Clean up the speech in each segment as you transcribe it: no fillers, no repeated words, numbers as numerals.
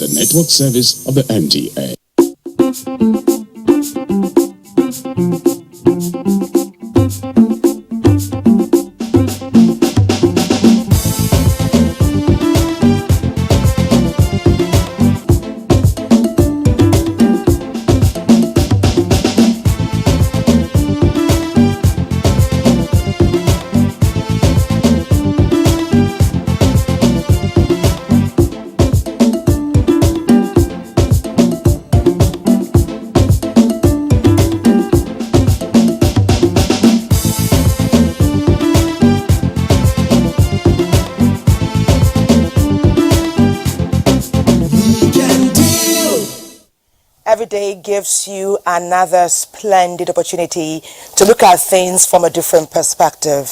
is the network service of the NTA. Every day gives you another splendid opportunity to look at things from a different perspective,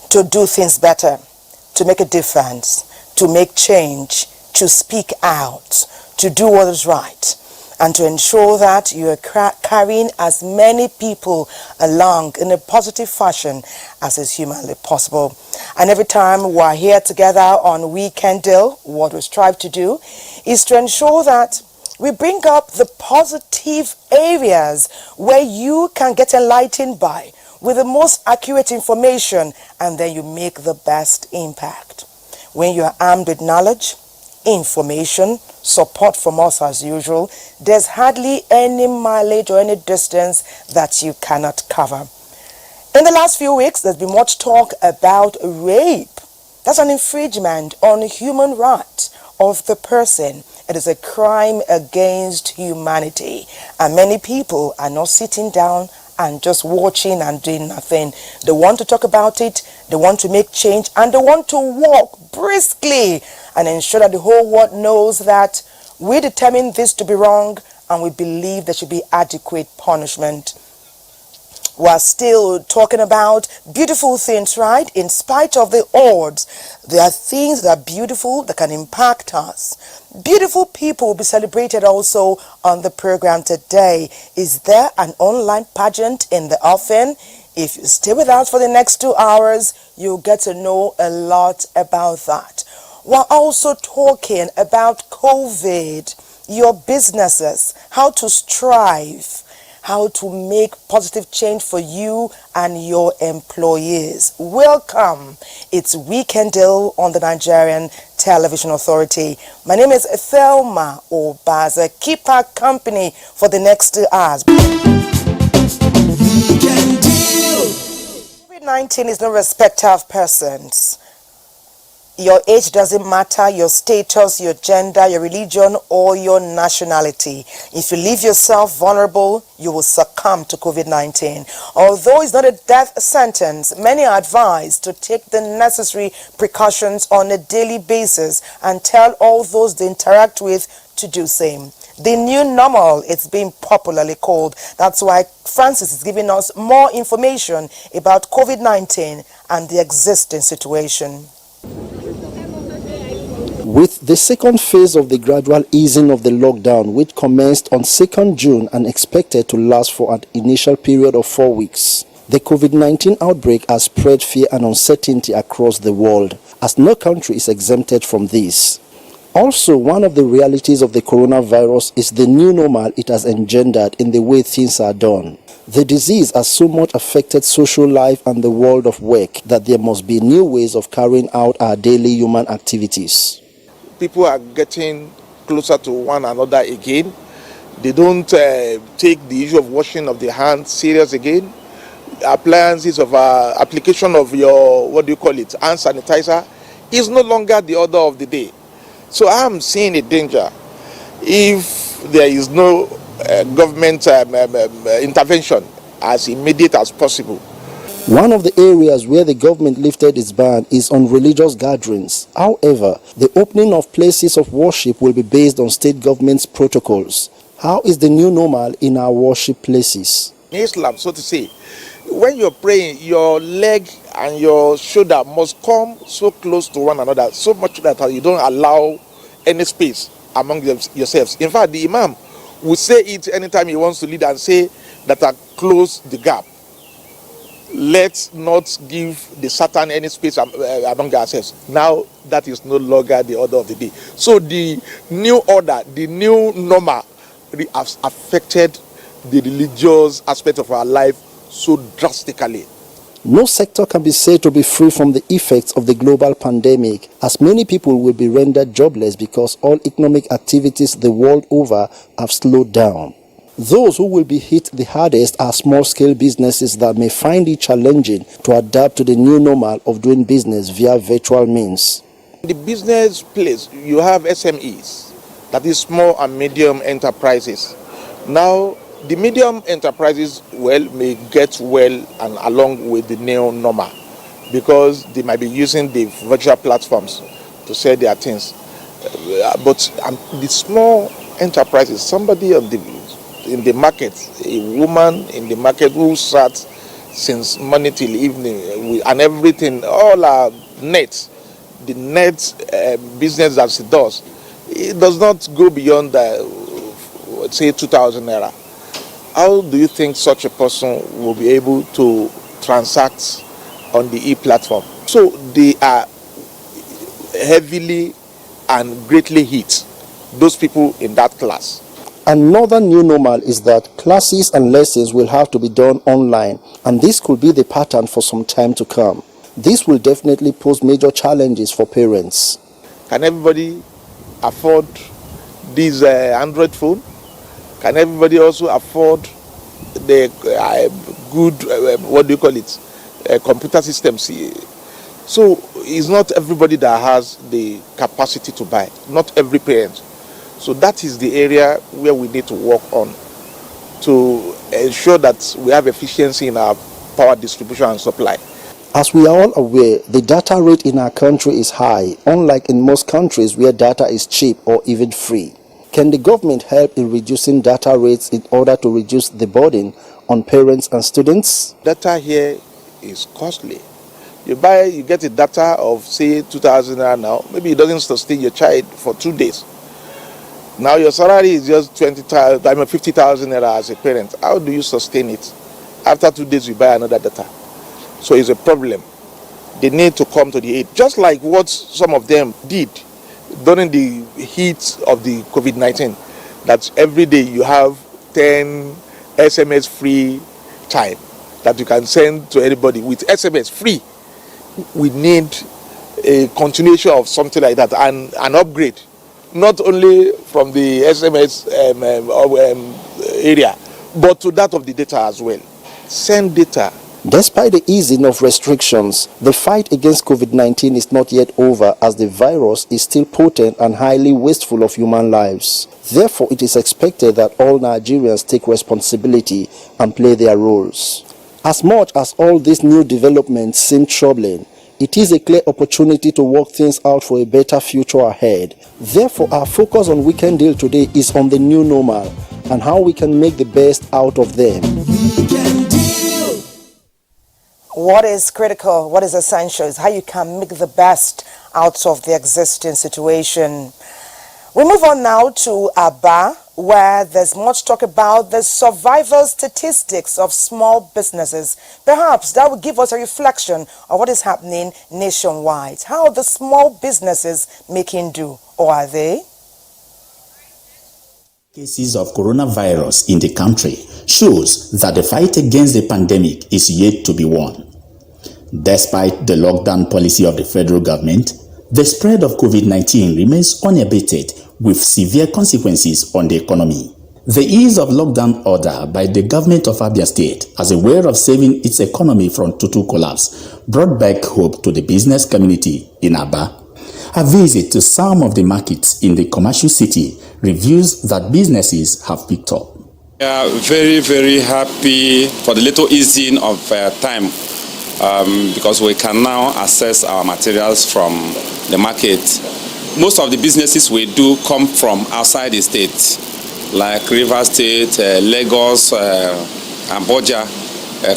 to do things better, to make a difference, to make change, to speak out, to do what is right, and to ensure that you are carrying as many people along in a positive fashion as is humanly possible. And every time we're here together on Weekend Deal, what we strive to do is to ensure that we bring up the positive areas where you can get enlightened by with the most accurate information, and then you make the best impact. When you are armed with knowledge, information, support from us as usual, there's hardly any mileage or any distance that you cannot cover. In the last few weeks, there's been much talk about rape. That's an infringement on human rights of the person. It is a crime against humanity, and many people are not sitting down and just watching and doing nothing. They want to talk about it, they want to make change, and they want to walk briskly and ensure that the whole world knows that we determine this to be wrong and we believe there should be adequate punishment. We're still talking about beautiful things, right? In spite of the odds, there are things that are beautiful that can impact us. Beautiful people will be celebrated also on the program today. Is there an online pageant in the offing? If you stay with us for the next 2 hours, you'll get to know a lot about that. We're also talking about COVID, your businesses, how to strive, how to make positive change for you and your employees. Welcome. It's Weekend Deal on the Nigerian Television Authority. My name is Thelma Obaza. Keep our company for the next 2 hours. Weekend Deal. COVID-19 is no respecter of persons. Your age doesn't matter, your status, your gender, your religion, or your nationality. If you leave yourself vulnerable, you will succumb to COVID-19. Although it's not a death sentence, many are advised to take the necessary precautions on a daily basis and tell all those they interact with to do same. The new normal, it's being popularly called. That's why Francis is giving us more information about COVID-19 and the existing situation. With the second phase of the gradual easing of the lockdown, which commenced on 2nd June and expected to last for an initial period of 4 weeks, the COVID-19 outbreak has spread fear and uncertainty across the world, as no country is exempted from this. Also, one of the realities of the coronavirus is the new normal it has engendered in the way things are done. The disease has so much affected social life and the world of work that there must be new ways of carrying out our daily human activities. People are getting closer to one another again. They don't take the issue of washing of their hands serious again. Appliances of application of your, what do you call it, hand sanitizer is no longer the order of the day. So I'm seeing a danger if there is no government intervention as immediate as possible. One of the areas where the government lifted its ban is on religious gatherings. However, the opening of places of worship will be based on state government's protocols. How is the new normal in our worship places? In Islam, so to say, when you're praying, your leg and your shoulder must come so close to one another, so much that you don't allow any space among yourselves. In fact, the imam will say it anytime he wants to lead and say that close the gap. Let's not give the Satan any space among ourselves. Now, that is no longer the order of the day. So the new order, the new normal, really has affected the religious aspect of our life so drastically. No sector can be said to be free from the effects of the global pandemic, as many people will be rendered jobless because all economic activities the world over have slowed down. Those who will be hit the hardest are small-scale businesses that may find it challenging to adapt to the new normal of doing business via virtual means. In the business place, you have SMEs, that is small and medium enterprises. Now, the medium enterprises, may get well and along with the new normal because they might be using the virtual platforms to sell their things. But the small enterprises, somebody in the market, a woman in the market who sat since morning till evening and everything, all our nets, the net business that she does, it does not go beyond, say, 2,000 naira. How do you think such a person will be able to transact on the e-platform? So they are heavily and greatly hit, those people in that class. Another new normal is that classes and lessons will have to be done online, and this could be the pattern for some time to come. This will definitely pose major challenges for parents. Can everybody afford this Android phone? Can everybody also afford the good, computer systems? So it's not everybody that has the capacity to buy, not every parent. So that is the area where we need to work on to ensure that we have efficiency in our power distribution and supply. As we are all aware, the data rate in our country is high, unlike in most countries where data is cheap or even free. Can the government help in reducing data rates in order to reduce the burden on parents and students? Data here is costly. You get a data of, say, 2,000 naira now, maybe it doesn't sustain your child for 2 days. Now your salary is just 50,000 naira as a parent. How do you sustain it? After 2 days, you buy another data. So it's a problem. They need to come to the aid, just like what some of them did during the heat of the COVID-19, that every day you have 10 SMS free time that you can send to anybody with SMS free. We need a continuation of something like that and an upgrade, not only from the SMS area, but to that of the data as well. Send data. Despite the easing of restrictions, the fight against COVID-19 is not yet over, as the virus is still potent and highly wasteful of human lives. Therefore, it is expected that all Nigerians take responsibility and play their roles. As much as all these new developments seem troubling, it is a clear opportunity to work things out for a better future ahead. Therefore, our focus on Weekend Deal today is on the new normal and how we can make the best out of them. What is critical, what is essential is how you can make the best out of the existing situation. We move on now to Aba, where there's much talk about the survival statistics of small businesses. Perhaps that will give us a reflection of what is happening nationwide. How are the small businesses making do, or are they? Cases of coronavirus in the country shows that the fight against the pandemic is yet to be won. Despite the lockdown policy of the federal government, the spread of COVID-19 remains unabated, with severe consequences on the economy. The ease of lockdown order by the government of Abia State as a way of saving its economy from total collapse brought back hope to the business community in Aba. A visit to some of the markets in the commercial city reveals that businesses have picked up. We are very, very happy for the little easing of time because we can now access our materials from the market. Most of the businesses we do come from outside the state, like Rivers State, Lagos, Abuja,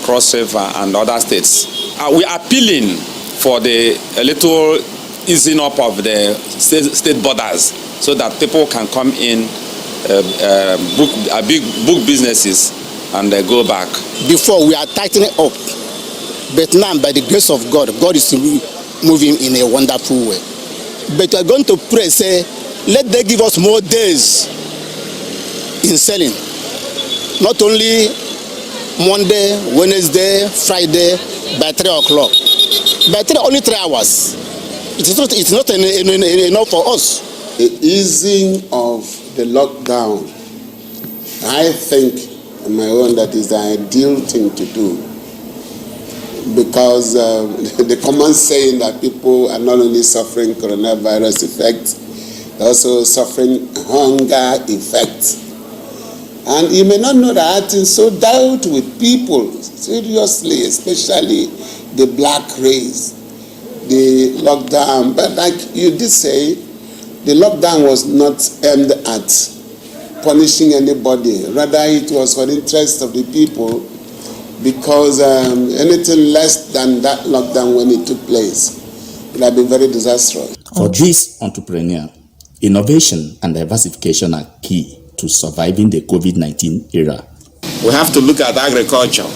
Cross River, and other states. We are appealing for a little easing up of the state borders so that people can come in, book businesses, and go back. Before, we are tightening up, but now, by the grace of God, God is moving in a wonderful way. But we are going to pray, say, let them give us more days in selling. Not only Monday, Wednesday, Friday, by 3 o'clock. By only 3 hours. It's not enough for us. The easing of the lockdown, I think on my own that is the ideal thing to do, because the common saying that people are not only suffering coronavirus effects, they're also suffering hunger effects. And you may not know that it's so dealt with people seriously, especially the black race, the lockdown. But like you did say, the lockdown was not aimed at punishing anybody. Rather, it was for the interest of the people, because anything less than that lockdown when it took place would have been very disastrous. For this entrepreneur, innovation and diversification are key to surviving the COVID-19 era. We have to look at agriculture.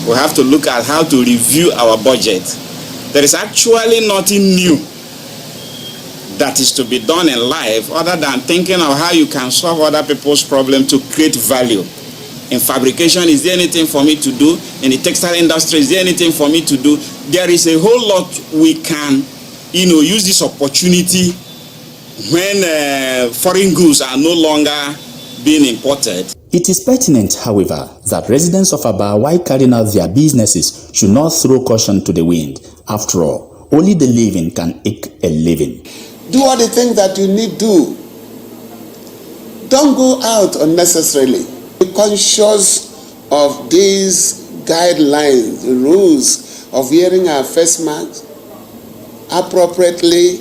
We have to look at how to review our budget. There is actually nothing new that is to be done in life other than thinking of how you can solve other people's problems to create value. In fabrication, is there anything for me to do? In the textile industry, is there anything for me to do? There is a whole lot we can, use this opportunity when foreign goods are no longer being imported. It is pertinent, however, that residents of Aba, while carrying out their businesses, should not throw caution to the wind. After all, only the living can eke a living. Do all the things that you need to do. Don't go out unnecessarily. Be conscious of these guidelines, the rules of wearing our face masks appropriately,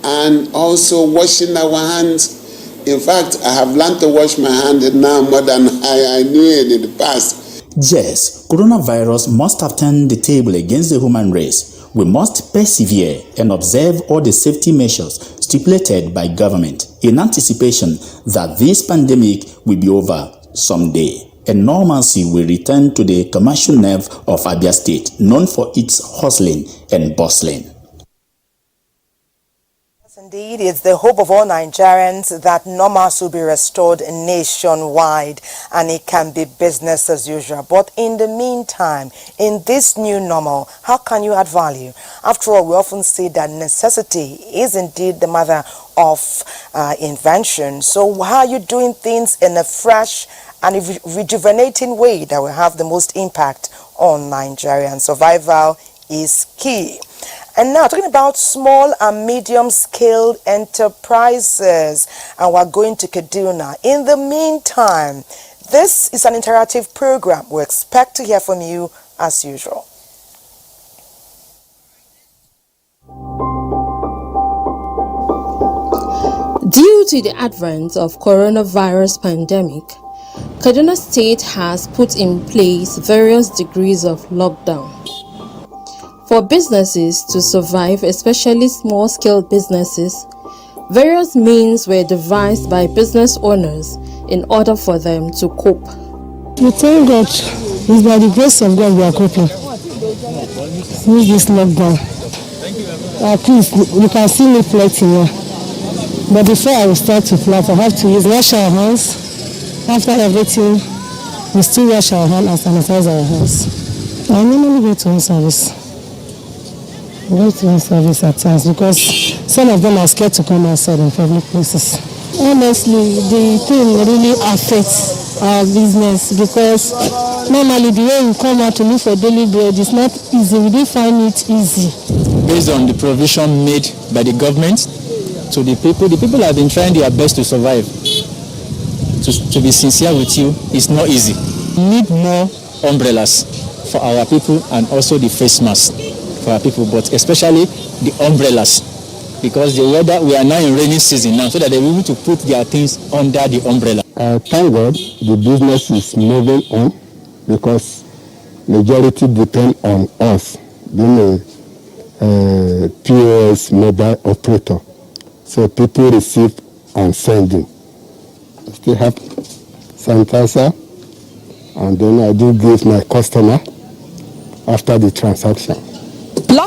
and also washing our hands. In fact, I have learned to wash my hands now more than I knew it in the past. Yes, coronavirus must have turned the table against the human race. We must persevere and observe all the safety measures stipulated by government in anticipation that this pandemic will be over someday, and normalcy will return to the commercial nerve of Abia State, known for its hustling and bustling. Indeed, it's the hope of all Nigerians that normalcy will be restored nationwide and it can be business as usual. But in the meantime, in this new normal, how can you add value? After all, we often say that necessity is indeed the mother of invention. So how are you doing things in a fresh and rejuvenating way that will have the most impact on Nigerian? Survival is key. And now, talking about small and medium-scale enterprises, and we're going to Kaduna. In the meantime, this is an interactive program. We expect to hear from you as usual. Due to the advent of coronavirus pandemic, Kaduna State has put in place various degrees of lockdown. For businesses to survive, especially small-scale businesses, various means were devised by business owners in order for them to cope. We thank God, it's by the grace of God we are coping with this lockdown. At least you can see me plating here. But before I will start to plat, I have to wash our hands. After everything, we still wash our hands and sanitize our hands. I normally go to home service. Go to home service at times because some of them are scared to come outside in public places. Honestly, the thing really affects our business because normally the way we come out to look for daily bread is not easy. We didn't find it easy. Based on the provision made by the government to the people have been trying their best to survive. To be sincere with you, it's not easy. We need more umbrellas for our people and also the face masks for our people, but especially the umbrellas, because the weather, we are now in rainy season now, so that they will be able to put their things under the umbrella. Thank God the business is moving on because majority depend on us being a POS mobile operator. So people receive and sending. I still have sanitizer, and then I do give my customer after the transaction.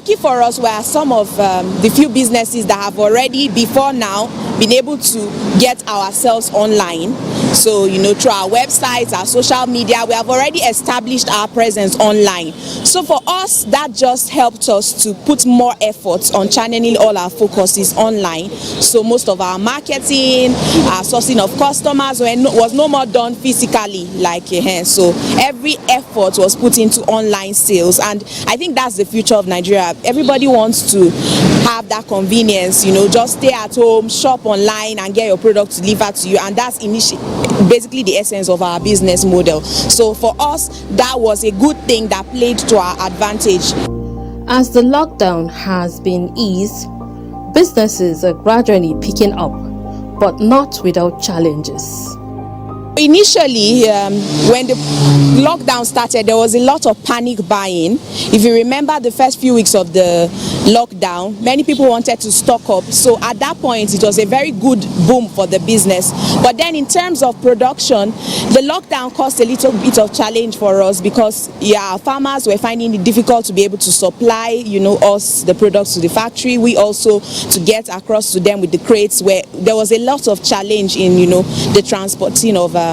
lucky for us, we are some of the few businesses that have already before now been able to get ourselves online. So, you know, through our websites, our social media, we have already established our presence online. So for us, that just helped us to put more efforts on channeling all our focuses online. So most of our marketing, our sourcing of customers was no more done physically like so every effort was put into online sales, and I think that's the future of Nigeria. Everybody wants to have that convenience, you know, just stay at home, shop online and get your product delivered to you, and that's basically the essence of our business model. So for us, that was a good thing that played to our advantage. As the lockdown has been eased, businesses are gradually picking up, but not without challenges. Initially, when the lockdown started, there was a lot of panic buying. If you remember the first few weeks of the lockdown, many people wanted to stock up. So at that point, it was a very good boom for the business. But then in terms of production, the lockdown caused a little bit of challenge for us because, yeah, farmers were finding it difficult to be able to supply, you know, us the products to the factory. We also to get across to them with the crates, where there was a lot of challenge in, you know, the transporting of our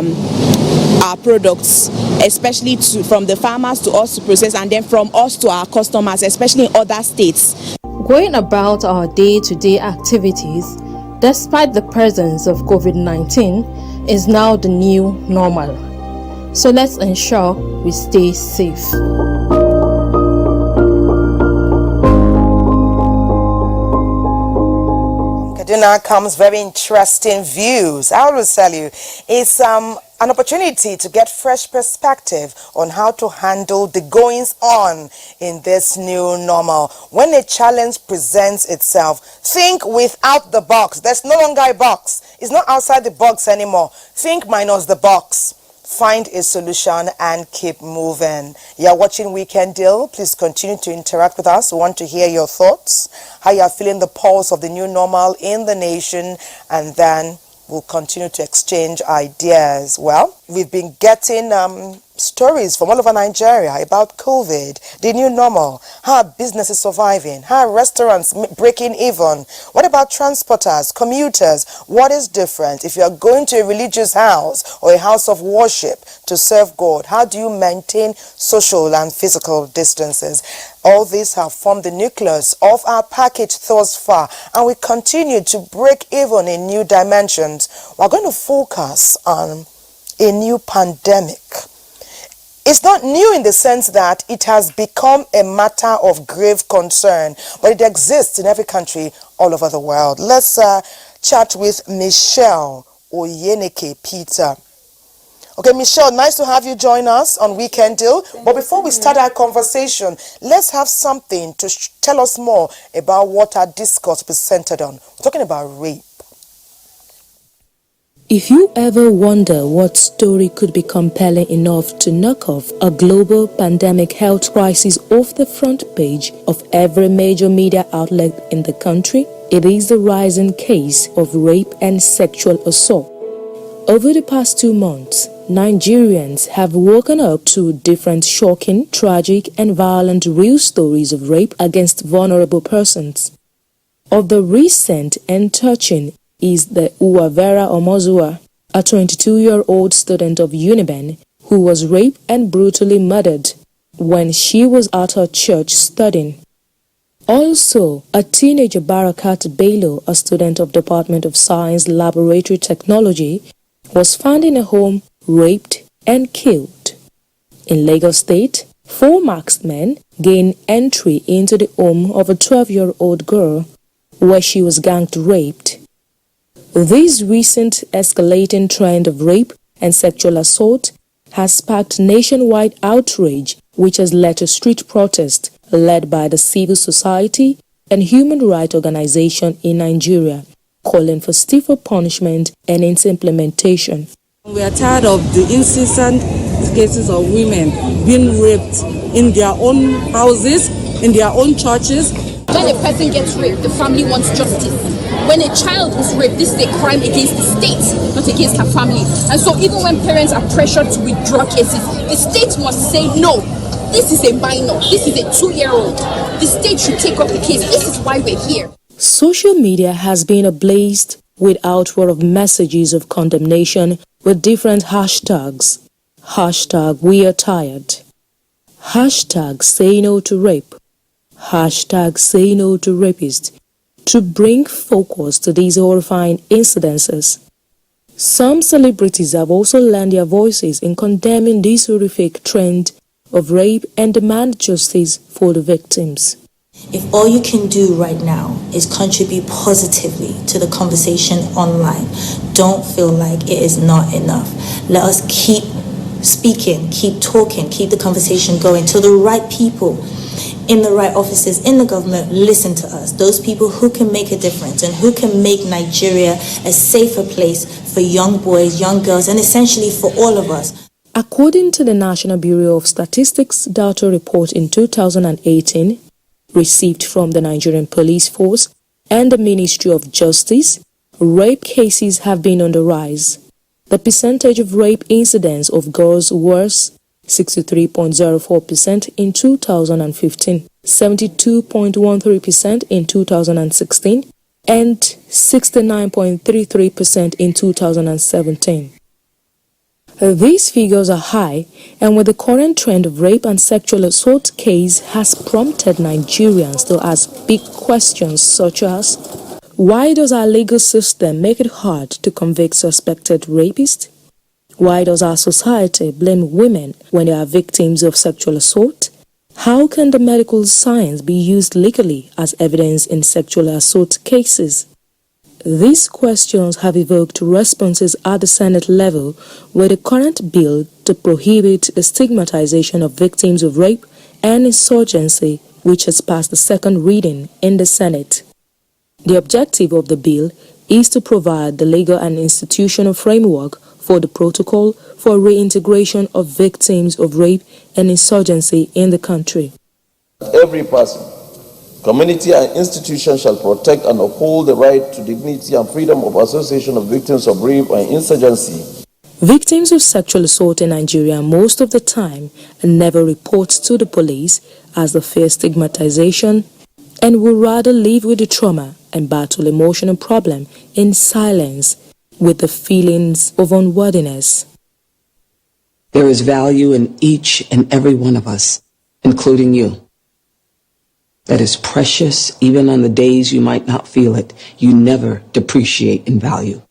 products, especially from the farmers to us to process, and then from us to our customers, especially in other states. Going about our day-to-day activities, despite the presence of COVID-19, is now the new normal. So let's ensure we stay safe. Kaduna comes very interesting views. I will tell you, it's an opportunity to get fresh perspective on how to handle the goings on in this new normal. When a challenge presents itself, think without the box. There's no longer a box. It's not outside the box anymore. Think minus the box. Find a solution and keep moving. You're watching Weekend Deal. Please continue to interact with us. We want to hear your thoughts, how you're feeling the pulse of the new normal in the nation, and then we'll continue to exchange ideas. Well, we've been getting stories from all over Nigeria about COVID, the new normal, how business is surviving, how restaurants breaking even. What about transporters, commuters? What is different if you're going to a religious house or a house of worship to serve God? How do you maintain social and physical distances? All these have formed the nucleus of our package thus far, and we continue to break even in new dimensions. We're going to focus on a new pandemic. It's not new in the sense that it has become a matter of grave concern, but it exists in every country all over the world. Let's chat with Michelle Oyeneke Peter. Okay, Michelle, nice to have you join us on Weekend Deal. But before we start our conversation, let's have something to tell us more about what our discourse is centered on. We're talking about rape. If you ever wonder what story could be compelling enough to knock off a global pandemic health crisis off the front page of every major media outlet in the country, it is the rising case of rape and sexual assault. Over the past 2 months, Nigerians have woken up to different shocking, tragic, and violent real stories of rape against vulnerable persons. Of the recent and touching is the Uwavera Omozua, a 22-year-old student of Uniben who was raped and brutally murdered when she was at her church studying. Also, a teenager Barakat Bello, a student of Department of Science Laboratory Technology, was found in a home, raped and killed. In Lagos State, 4 masked men gained entry into the home of a 12-year-old girl where she was gang raped. This recent escalating trend of rape and sexual assault has sparked nationwide outrage, which has led to street protests led by the civil society and human rights organizations in Nigeria, calling for stiffer punishment and its implementation. We are tired of the incessant cases of women being raped in their own houses, in their own churches. When a person gets raped, the family wants justice. When a child is raped, this is a crime against the state, not against her family. And so even when parents are pressured to withdraw cases, the state must say no. This is a minor. This is a 2-year-old. The state should take up the case. This is why we're here. Social media has been ablaze with outward of messages of condemnation with different hashtags. Hashtag we are tired. Hashtag say no to rape. Hashtag say no to rapists. To bring focus to these horrifying incidences. Some celebrities have also lent their voices in condemning this horrific trend of rape and demand justice for the victims. If all you can do right now is contribute positively to the conversation online, don't feel like it is not enough. Let us keep speaking, keep talking, keep the conversation going till the right people in the right offices in the government listen to us. Those people who can make a difference and who can make Nigeria a safer place for young boys, young girls, and essentially for all of us. According to the National Bureau of Statistics data report in 2018, received from the Nigerian Police Force and the Ministry of Justice, rape cases have been on the rise. The percentage of rape incidents of girls was 63.04% in 2015, 72.13% in 2016, and 69.33% in 2017. These figures are high, and with the current trend of rape and sexual assault case has prompted Nigerians to ask big questions such as, why does our legal system make it hard to convict suspected rapists? Why does our society blame women when they are victims of sexual assault? How can the medical science be used legally as evidence in sexual assault cases? These questions have evoked responses at the Senate level, where the current bill to prohibit the stigmatization of victims of rape and insurgency, which has passed the second reading in the Senate. The objective of the bill is to provide the legal and institutional framework for the protocol for reintegration of victims of rape and insurgency in the country. Every person, community and institution shall protect and uphold the right to dignity and freedom of association of victims of rape and insurgency. Victims of sexual assault in Nigeria most of the time never report to the police as they fear stigmatization and would rather live with the trauma and battle emotional problem in silence with the feelings of unworthiness. There is value in each and every one of us, including you. That is precious even on the days you might not feel it. You never depreciate in value.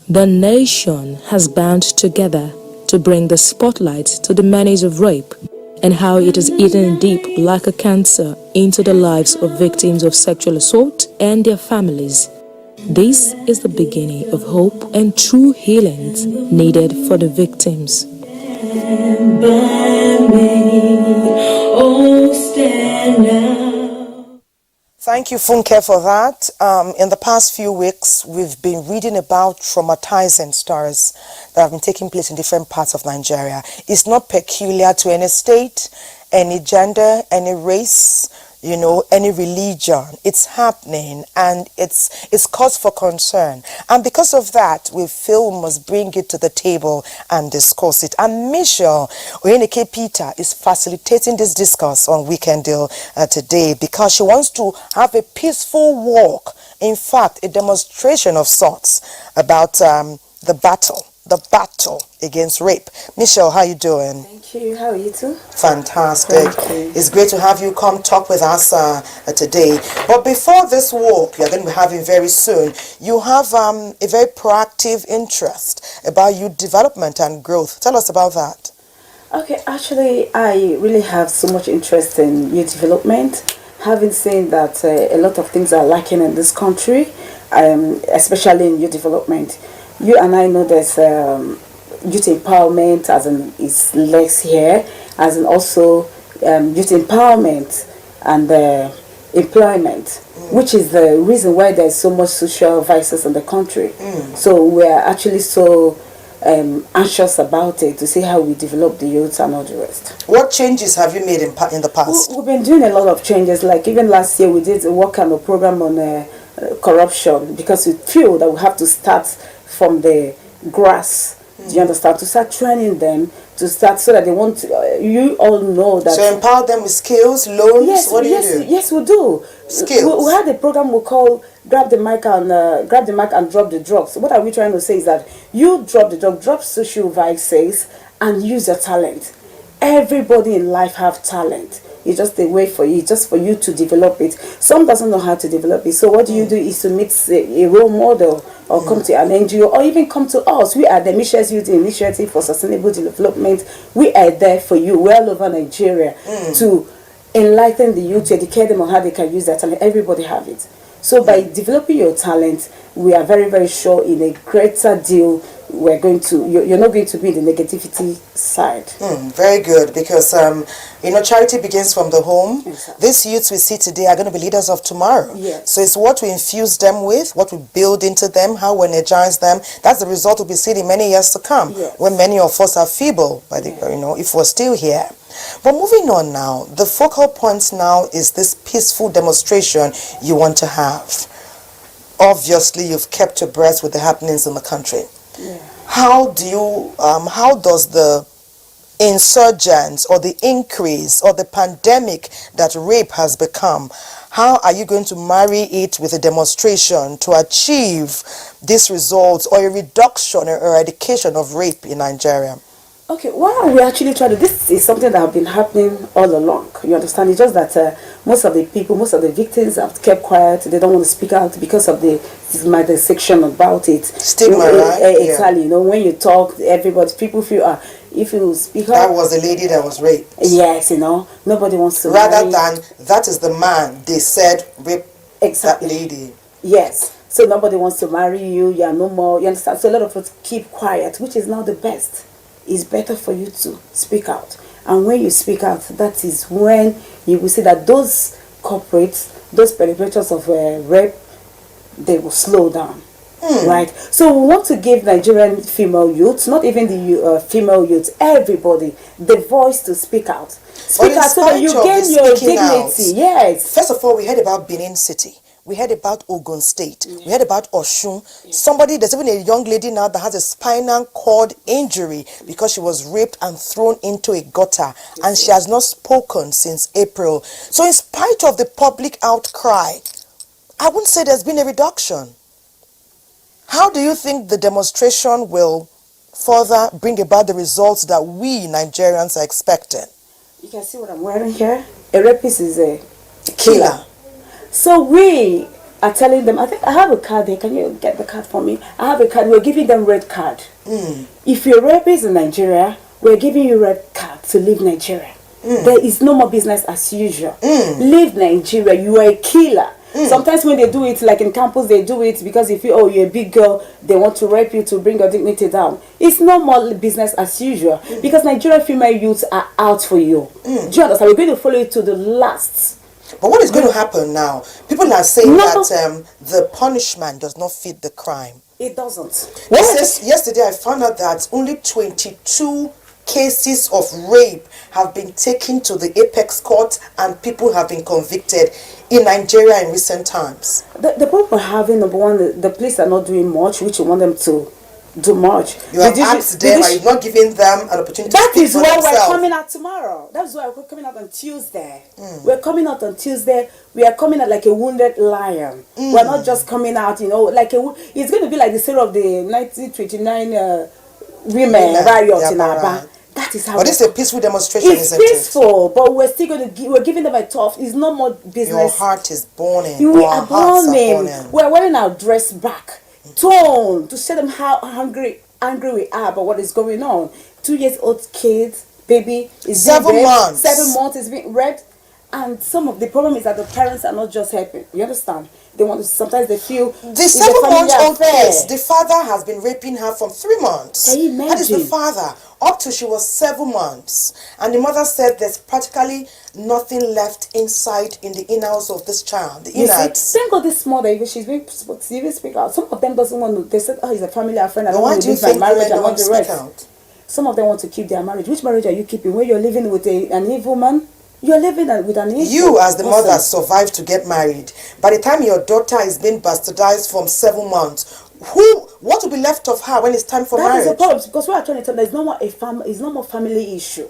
The nation has bound together to bring the spotlight to the menace of rape and how it is eaten deep like a cancer into the lives of victims of sexual assault and their families. This is the beginning of hope and true healings needed for the victims. Thank you, Funke, for that. In the past few weeks, we've been reading about traumatizing stories that have been taking place in different parts of Nigeria. It's not peculiar to any state, any gender, any race, any religion. It's happening, and it's cause for concern. And because of that, we feel we must bring it to the table and discuss it. And Michelle Oyeneke Peter is facilitating this discourse on Weekend Deal today because she wants to have a peaceful walk. In fact, a demonstration of sorts about the battle against rape. Michelle, how are you doing? Thank you. How are you too? Fantastic. It's great to have you come talk with us today. But before this walk you're going to be having very soon, you have a very proactive interest about youth development and growth. Tell us about that. Okay, actually, I really have so much interest in youth development, having seen that a lot of things are lacking in this country, especially in youth development. You and I know there's youth empowerment, as in is less here, as in also youth empowerment and employment, which is the reason why there's so much social vices in the country. So we're actually so anxious about it to see how we develop the youth and all the rest. What changes have you made in the past? We've been doing a lot of changes. Like even last year we did work on a program on corruption, because we feel that we have to start from the grass, do you understand, to start training them to start so that they want you all know that. So empower them with skills, loans. Yes, what do you do? Yes, we do. Skills. We had a program we call grab the mic and drop the drugs. What are we trying to say is that you drop the drug, drop social vices, and use your talent. Everybody in life have talent. It's just a way for you, just for you to develop it. Some doesn't know how to develop it. So what do you do is to meet a role model or come to an NGO or even come to us. We are the Missions Youth Initiative for Sustainable Development. We are there for you. We're all over Nigeria to enlighten the youth, to educate them on how they can use their talent. Everybody have it. So by developing your talent, we are very, very sure in a greater deal we're going to, you're not going to be in the negativity side. Very good, because charity begins from the home. Exactly. These youths we see today are going to be leaders of tomorrow. Yes. So it's what we infuse them with, what we build into them, how we energize them. That's the result we'll be seeing in many years to come, when many of us are feeble, by the, if we're still here. But moving on now, the focal point now is this peaceful demonstration you want to have. Obviously, you've kept abreast with the happenings in the country. Yeah. How does the insurgence or the increase or the pandemic that rape has become, how are you going to marry it with a demonstration to achieve these results or a reduction or eradication of rape in Nigeria? Okay, well, we actually try to, this is something that have been happening all along, you understand? It's just that most of the people, most of the victims have kept quiet. They don't want to speak out because of the section about it. Stigma, right? Exactly. When you talk, everybody, people feel, if you speak out. That was the lady that was raped. Yes, nobody wants to rather than, that is the man, they said, rape that lady. Yes. So nobody wants to marry you, you are no more, you understand? So a lot of us keep quiet, which is not the best. It's better for you to speak out. And when you speak out, that is when you will see that those culprits, those perpetrators of rape, they will slow down. Right? So we want to give Nigerian female youths, not even the female youths, everybody, the voice to speak out. Speak out so that you gain your dignity. Yes. First of all, we heard about Benin City. We heard about Ogun State. We heard about Oshun. There's even a young lady now that has a spinal cord injury because she was raped and thrown into a gutter. And she has not spoken since April. So in spite of the public outcry, I wouldn't say there's been a reduction. How do you think the demonstration will further bring about the results that we Nigerians are expecting? You can see what I'm wearing here. A rapist is a killer. So we are telling them, I think I have a card there. Can you get the card for me? I have a card. We're giving them red card. If you're a rapist in Nigeria, we're giving you red card to leave Nigeria. There is no more business as usual. Leave Nigeria. You are a killer. Sometimes when they do it, like in campus, they do it because if you're a big girl, they want to rape you to bring your dignity down. It's no more business as usual because Nigerian female youths are out for you. Do you understand? We're going to follow you to the last. But what is going to happen now? People are saying that the punishment does not fit the crime. It doesn't. Yesterday I found out that only 22 cases of rape have been taken to the apex court and people have been convicted in Nigeria in recent times. The people are having, number one, the police are not doing much, which you want them to do much. You have asked them, are you not giving them an opportunity to speak for themselves? That is why we're coming out tomorrow. That's why we're coming out on Tuesday. We're coming out on Tuesday. We are coming out like a wounded lion. We're not just coming out, like it's going to be like the story of the 1929 women riot in Aba. That is how. But it's a peaceful demonstration, isn't it? It's peaceful, but we're still going to we're giving them a tough. It's no more business. Your heart is burning. We are burning. We're wearing our dress back, tone to show them how angry we are about what is going on. 2-year-old kids, baby, is 7 months. 7 months is being raped, and some of the problem is that the parents are not just helping. You understand? They want to. Sometimes they feel the 7-month-old case. The father has been raping her from 3 months. Can you imagine? That is the father. Up till she was 7 months. And the mother said there's practically nothing left inside in the innards of this child. The innards. Thank God this mother, even she's being speak out. Some of them doesn't want to. They said, oh, he's a family friend. I don't want to leave my marriage. I want the rest. Some of them want to keep their marriage. Which marriage are you keeping? Where you're living with an evil man? You're living with an evil. You, as the mother, survived to get married. By the time your daughter is being bastardized from 7 months, what will be left of her when it's time for marriage? That is a problem, because what I'm trying to tell you, there's no more it's no more family issue.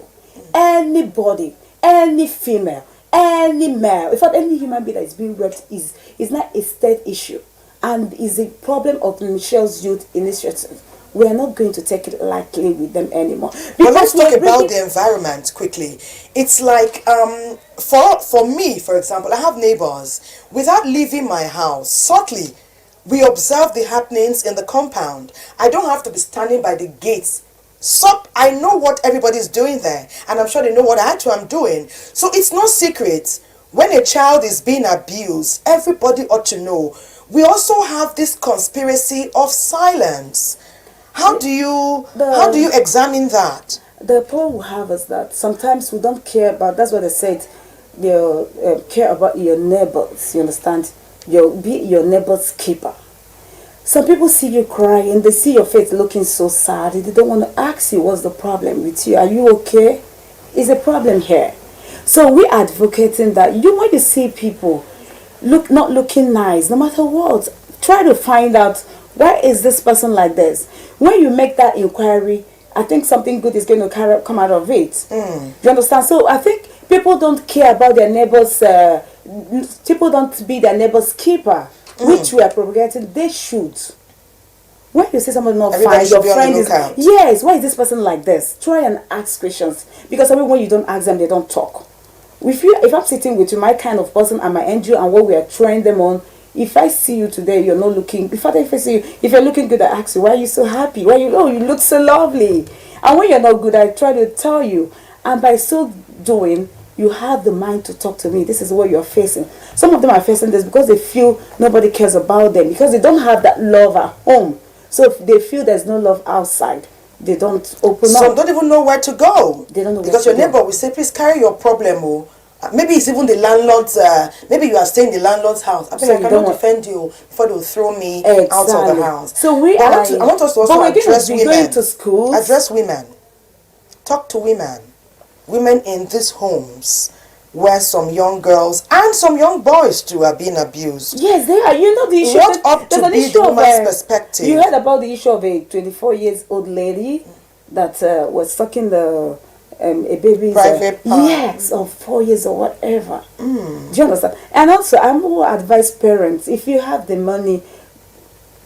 Anybody, any female, any male, in fact, any human being that is being raped is not a state issue, and is a problem of Michelle's Youth Initiative. We are not going to take it lightly with them anymore. But let's talk about the environment quickly. It's like, for me, for example, I have neighbors. Without leaving my house, subtly, we observe the happenings in the compound. I don't have to be standing by the gates. So I know what everybody's doing there, and I'm sure they know what I am doing. So it's no secret. When a child is being abused, everybody ought to know. We also have this conspiracy of silence. How do you examine that? The problem we have is that sometimes we don't care about. That's what they said. You care about your neighbors. You understand? Be your neighbor's keeper. Some people see you crying, they see your face looking so sad, they don't want to ask you what's the problem with you. Are you okay? Is a problem here. So we're advocating that when you see people not looking nice, no matter what, try to find out, why is this person like this? When you make that inquiry, I think something good is going to come out of it. You understand? So I think people don't care about their neighbors. People don't be their neighbor's keeper, which we are propagating. They should. When you see somebody not fine, your friend is, yes, why is this person like this? Try and ask questions, because when you don't ask them, they don't talk. If I'm sitting with you, my kind of person and my NGO and what we are training them on, if I see you today, you're not looking. If I see you, if you're looking good, I ask you, why are you so happy? Why you look so lovely? And when you're not good, I try to tell you. And by so doing, you have the mind to talk to me. This is what you're facing. Some of them are facing this because they feel nobody cares about them, because they don't have that love at home. So if they feel there's no love outside, they don't open up. Some don't even know where to go. They don't know because where your to go. neighbor will say, please carry your problem. Maybe it's even the landlord's, maybe you are staying in the landlord's house. I think I cannot defend you before they will throw me out of the house. So I want us to also address women. Going to schools. Address women. Talk to women. Women in these homes where some young girls and some young boys too are being abused. Yes, they are. You know the issue. What ought to be the woman's perspective? You heard about the issue of a 24-year-old lady that was sucking a baby's private part. Yes, of 4 years or whatever. Do you understand? And also, I will advise parents, if you have the money,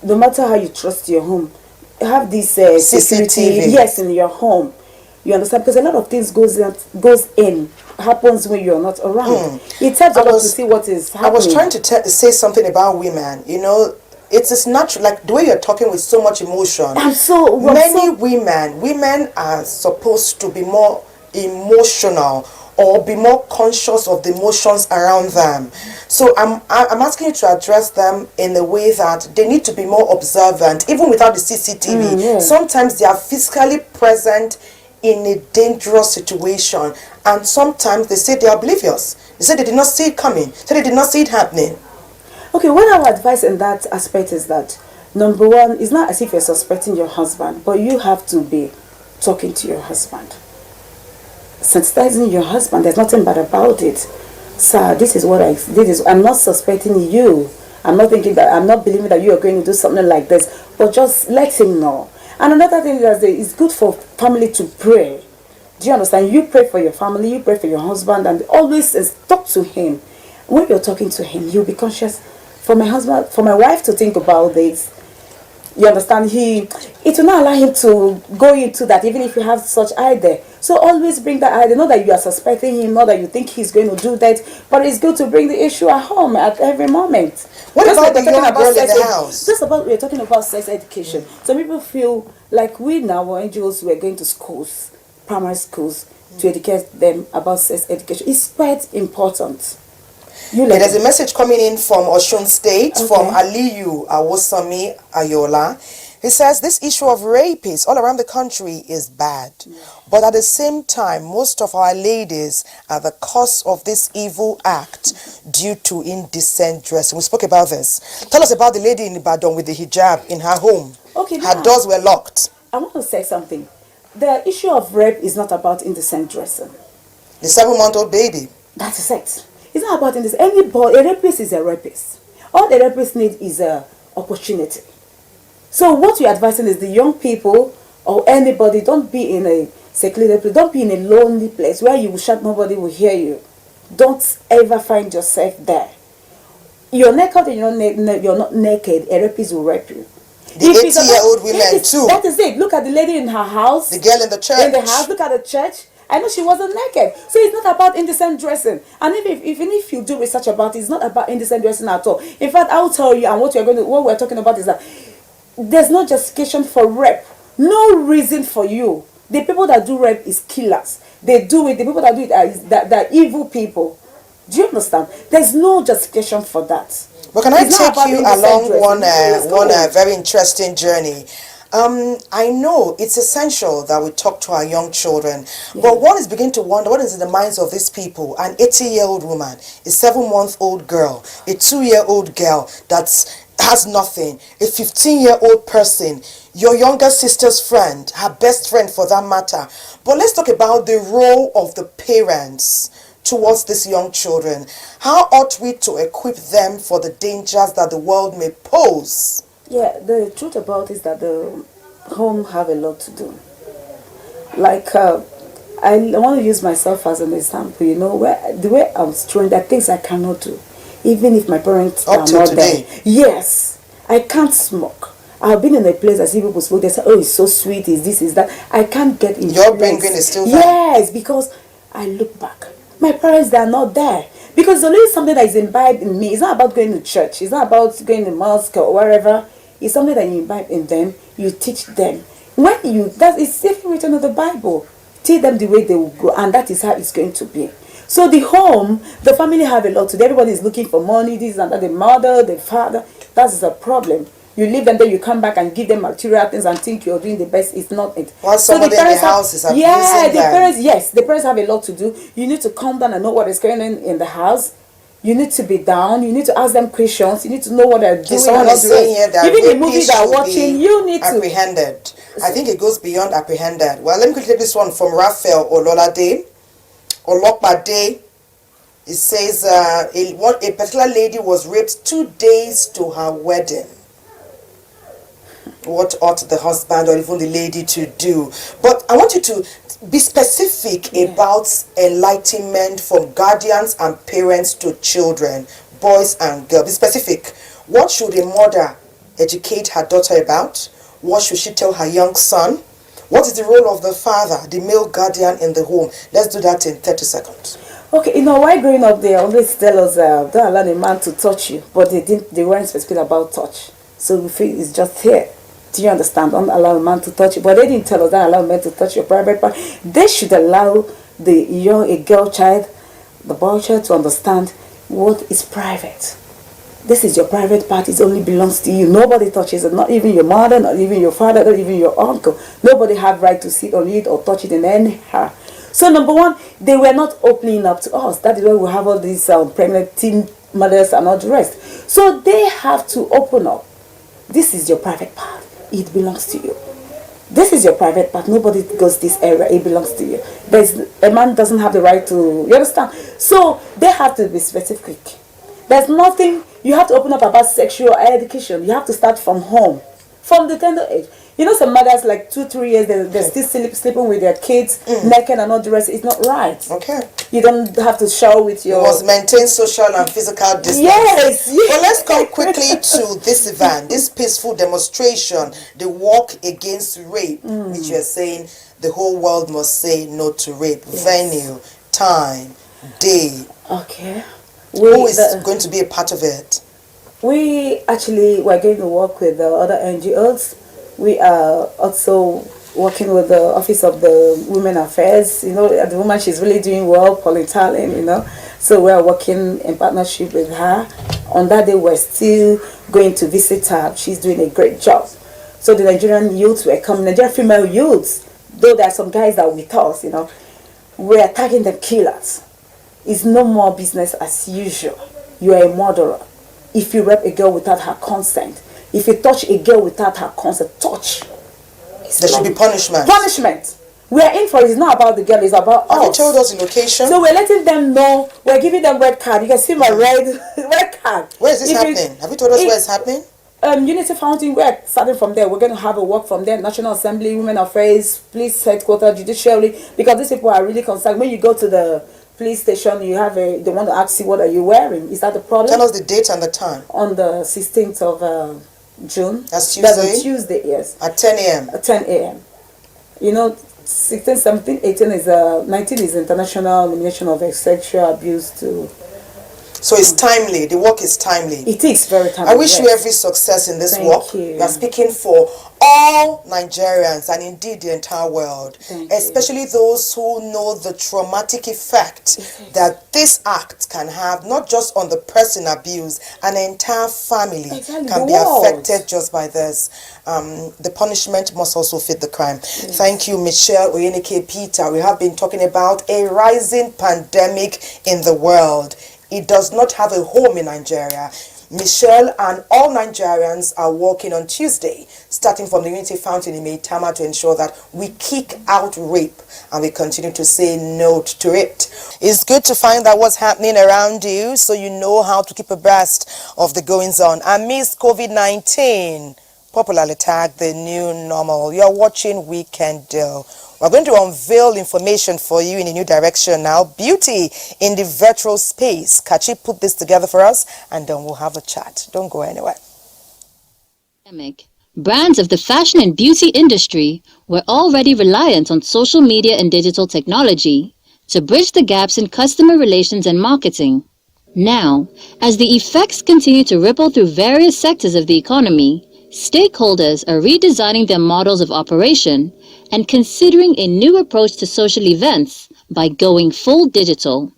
no matter how you trust your home, have this security, yes, in your home. You understand? Because a lot of things goes in, happens when you're not around. It helps a lot to see what is happening. I was trying to say something about women. You know, it's natural, like the way you're talking with so much emotion. Women are supposed to be more emotional or be more conscious of the emotions around them. So I'm asking you to address them in a way that they need to be more observant, even without the CCTV. Sometimes they are physically present in a dangerous situation, and sometimes they say they are oblivious. They say they did not see it coming, say they did not see it happening. Okay, what I would advise in that aspect is that, number one, it's not as if you're suspecting your husband, but you have to be talking to your husband, sensitizing your husband. There's nothing bad about it. Sir, this is what I'm not suspecting you. I'm not believing that you are going to do something like this, but just let him know. And another thing is it's good for family to pray. Do you understand? You pray for your family, you pray for your husband, and always talk to him. When you're talking to him, you'll be conscious. For my husband, for my wife to think about this, you understand, it will not allow him to go into that, even if you have such idea. So always bring that idea. Not that you are suspecting him, not that you think he's going to do that, but it's good to bring the issue at home at every moment. What about the young girl in the house? We're talking about sex education. Some people feel like we now, NGOs, we're going to schools, primary schools, to educate them about sex education. It's quite important. There's a message coming in from Osun State, from Aliyu Awosami Ayola. He says this issue of rapists all around the country is bad. But at the same time, most of our ladies are the cause of this evil act due to indecent dressing. We spoke about this. Tell us about the lady in Ibadan with the hijab in her home. Her doors were locked. I want to say something. The issue of rape is not about indecent dressing. The 7-month-old baby. That is it. It's not about this. A rapist is a rapist. All the rapist need is an opportunity. So what we're advising is the young people or anybody, don't be in a secluded place, don't be in a lonely place where you will shout, nobody will hear you. Don't ever find yourself there. You're naked and you're not naked, a rapist will rape you. The 80-year-old women too. That is it. Look at the lady in her house. The girl in the church. In the house, look at the church. I know she wasn't naked. So it's not about indecent dressing. And even if you do research about it, it's not about indecent dressing at all. In fact, I'll tell you, and what we're talking about is that there's no justification for rape. No reason for you. The people that do rape is killers. They do it. The people that do it are evil people. Do you understand? There's no justification for that. But can I take you along one very interesting journey? I know it's essential that we talk to our young children, but one is beginning to wonder what is in the minds of these people. An 80-year-old woman, a 7-month-old girl, a 2-year-old girl that has nothing, a 15-year-old person, your younger sister's friend, her best friend for that matter. But let's talk about the role of the parents towards these young children. How ought we to equip them for the dangers that the world may pose? Yeah, the truth about it is that the home have a lot to do. Like, I want to use myself as an example, the way I'm trained, there are things I cannot do. Even if my parents are not there. Yes, I can't smoke. I've been in a place I see people smoke, they say, oh, it's so sweet, is this, is that. I can't get in. Your brain is still there. Yes, because I look back. My parents, they are not there. Because it's only something that is imbibed in me. It's not about going to church. It's not about going to mosque or wherever. It's something that you imbibe in them. You teach them. It's even written in the Bible. Teach them the way they will go. And that is how it's going to be. So the home, the family have a lot to do. Everybody is looking for money. This and that. The mother, the father. That is a problem. You leave them there, you come back and give them material things and think you're doing the best. It's not it. While somebody in the house is abusing the parents have a lot to do. You need to calm down and know what is going on in the house. You need to be down. You need to ask them questions. You need to know what they're doing. Someone is saying here that even the movie they're watching, you need to apprehended. I think it goes beyond apprehended. Well, let me quickly take this one from Raphael Ololade. Olopade. It says a particular lady was raped 2 days to her wedding. What ought the husband or even the lady to do? But I want you to be specific about enlightenment from guardians and parents to children, boys and girls. Be specific. What should a mother educate her daughter about? What should she tell her young son? What is the role of the father, the male guardian in the home? Let's do that in 30 seconds. Okay, while growing up, they always tell us don't allow a man to touch you, but they weren't specific about touch. So we feel it's just here. Do you understand? Don't allow a man to touch you. But they didn't tell us don't allow a man to touch your private part. They should allow a girl child, the boy child, to understand what is private. This is your private part. It only belongs to you. Nobody touches it. Not even your mother, not even your father, not even your uncle. Nobody have right to sit on it or touch it in any how. So number one, they were not opening up to us. That is why we have all these pregnant teen mothers and all the rest. So they have to open up. This is your private part. It belongs to you. This is your private part. Nobody goes this area. It belongs to you. A man doesn't have the right to, you understand? So they have to be specific. There's nothing, you have to open up about sexual education. You have to start from home, from the tender age. Some mothers like 2-3 years, they're still sleeping with their kids, naked and all the rest. It's not right. Okay. You don't have to shower with your... You must maintain social and physical distance. Yes. Well, let's come quickly to this event, this peaceful demonstration, the walk against rape, which you're saying the whole world must say no to rape. Yes. Venue, time, day. Okay. Who is going to be a part of it? We're going to work with the other NGOs. We are also working with the Office of the Women Affairs. The woman, she's really doing well, Pauline Talent, So we are working in partnership with her. On that day, we're still going to visit her. She's doing a great job. So the Nigerian youths were coming, Nigerian female youths, though there are some guys that are with us, we are tagging them killers. It's no more business as usual. You are a murderer. If you rape a girl without her consent, if you touch a girl without her consent, there should be punishment. Punishment. We are in for it. It's not about the girl, it's about us. Have you told us the location? So we're letting them know. We're giving them red card. You can see my red card. Where is this happening? Have you told us where it's happening? Unity Fountain work. Starting from there, we're going to have a work from there. National Assembly, Women Affairs, Police Headquarters, Judiciary, because these people are really concerned. When you go to the police station, you have they want to ask you, what are you wearing? Is that the problem? Tell us the date and the time. On the 16th of June. That's Tuesday? That's on Tuesday, yes. At 10 a.m. At 10 a.m. 16, 17, 18 is 19 is International Elimination of Sexual Abuse to. So it's timely. The work is timely. It is very timely. I wish you every success in this work. Thank you. You are speaking for all Nigerians and indeed the entire world, especially those who know the traumatic effect that this act can have, not just on the person abused, an entire family can be affected just by this. The punishment must also fit the crime. Yes. Thank you, Michelle Oyenike Peter. We have been talking about a rising pandemic in the world. It does not have a home in Nigeria. Michelle and all Nigerians are working on Tuesday, starting from the Unity Fountain in Maitama, to ensure that we kick out rape and we continue to say no to it. It's good to find out what's happening around you so you know how to keep abreast of the goings on. Amidst COVID-19, popularly tagged the new normal, you're watching Weekend Deal. We're going to unveil information for you in a new direction now. Beauty in the virtual space. Kachi put this together for us, and then we'll have a chat. Don't go anywhere. Brands of the fashion and beauty industry were already reliant on social media and digital technology to bridge the gaps in customer relations and marketing. Now, as the effects continue to ripple through various sectors of the economy, stakeholders are redesigning their models of operation and considering a new approach to social events by going full digital.